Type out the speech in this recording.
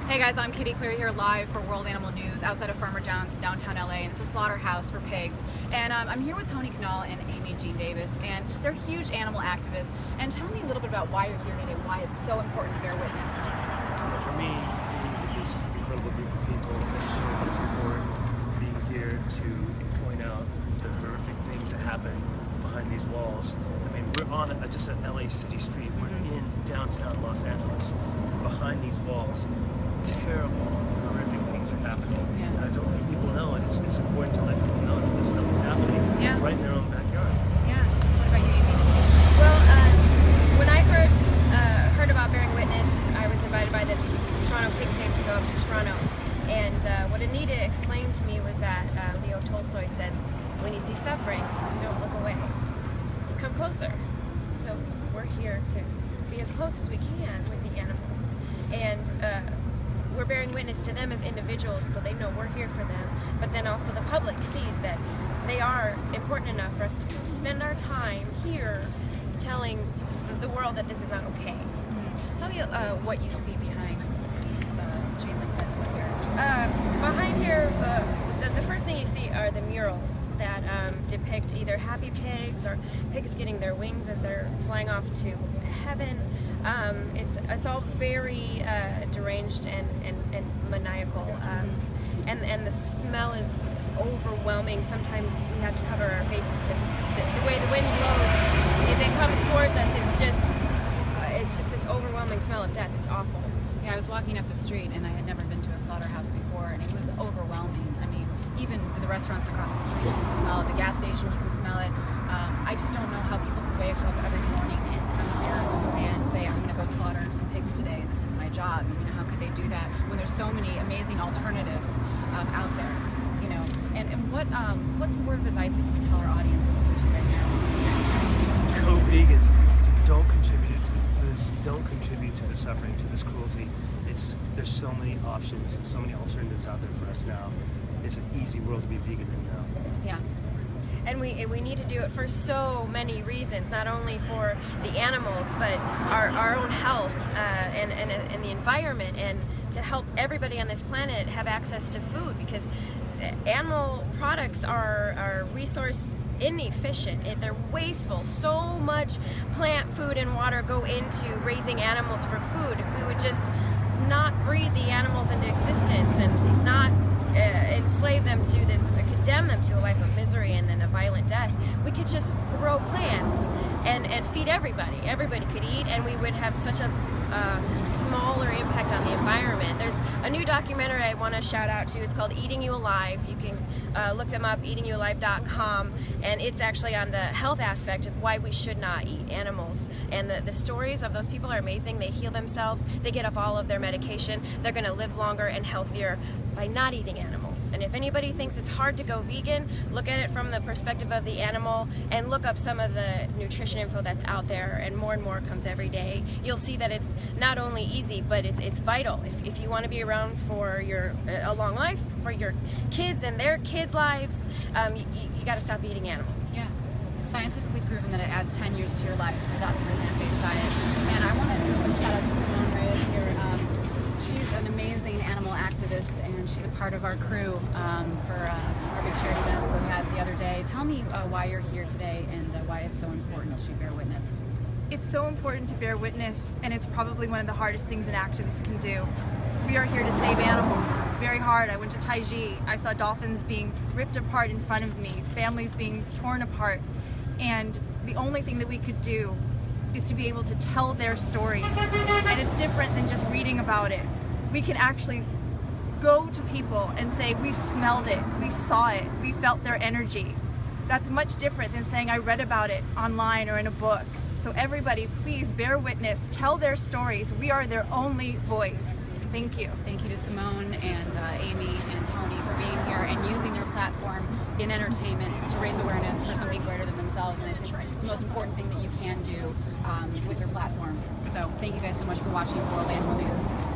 Hey guys, I'm Kitty Clear here live for World Animal News outside of Farmer John's in downtown LA, and it's a slaughterhouse for pigs. And I'm here with Tony Canal and Amy Jean Davis, and they're huge animal activists. And tell me a little bit about why you're here today, why it's so important to bear witness. For me, being with this incredible group of people that show the support, being here to point out the horrific things that happen behind these walls. I mean, we're on just an LA city street. We're in downtown Los Angeles. Behind these walls, terrible, horrific things are happening. Yeah. And I don't think people know it. It's important to let people know that this stuff is happening right in their own backyard. Yeah. What about you, Amy? Well, when I first heard about bearing witness, I was invited by the Toronto Pig Save to go up to Toronto. And what Anita explained to me was that Leo Tolstoy said, when you see suffering, you don't look away. You come closer. So we're here to be as close as we can with the animals. And we're bearing witness to them as individuals, so they know we're here for them. But then also the public sees that they are important enough for us to spend our time here telling the world that this is not okay. Tell me what you see behind these chain link fences here. Behind here, the first thing you see are the murals that depict either happy pigs or pigs getting their wings as they're flying off to heaven. It's all very deranged and maniacal, and the smell is overwhelming. Sometimes we have to cover our faces because the way the wind blows, if it comes towards us, it's just this overwhelming smell of death. It's awful. Yeah, I was walking up the street and I had never been to a slaughterhouse before, and it was overwhelming. I mean, even the restaurants across the street, you can smell it. The gas station, you can smell it. I just don't know how people can wake up every morning and come here and say, I'm going to go slaughter some pigs today. This is my job. You know, how could they do that when there's so many amazing alternatives out there? You know, and what's the word of advice that you would tell our audience listening to you right now? Go vegan. Don't contribute to this. Don't contribute to the suffering, to this cruelty. There's so many options and so many alternatives out there for us now. It's an easy world to be vegan in now. Yeah. And we need to do it for so many reasons, not only for the animals, but our own health and the environment, and to help everybody on this planet have access to food, because animal products are resource inefficient. They're wasteful. So much plant food and water go into raising animals for food. If we would just not breed the animals into existence and not enslave them to this, condemn them to a life of misery and then a violent death, we could just grow plants and feed everybody. Everybody could eat, and we would have such a smaller impact on the environment. There's a new documentary I want to shout out to. It's called Eating You Alive. You can look them up, eatingyoualive.com, and it's actually on the health aspect of why we should not eat animals. And the stories of those people are amazing. They heal themselves, they get off all of their medication, they're going to live longer and healthier by not eating animals. And if anybody thinks it's hard to go vegan, look at it from the perspective of the animal and look up some of the nutrition info that's out there, and more comes every day. You'll see that it's not only easy, but it's vital. If you want to be around for a long life, for your kids and their kids' lives, you got to stop eating animals. Yeah. It's scientifically proven that it adds 10 years to your life, adopting a plant-based diet. And I want to do a quick shout out to Simone Reyes here. She's an amazing animal activist, and she's a part of our crew for our big charity event we had the other day. Tell me why you're here today and why it's so important to bear witness. It's so important to bear witness, and it's probably one of the hardest things an activist can do. We are here to save animals. It's very hard. I went to Taiji. I saw dolphins being ripped apart in front of me, families being torn apart, and the only thing that we could do is to be able to tell their stories. And it's different than just reading about it. We can actually go to people and say, we smelled it, we saw it, we felt their energy. That's much different than saying I read about it online or in a book. So everybody, please bear witness, tell their stories. We are their only voice. Thank you. Thank you to Simone and Amy and Tony for being here and using their platform in entertainment to raise awareness for something greater than themselves. And it's the most important thing that you can do with your platform. So thank you guys so much for watching World Animal News.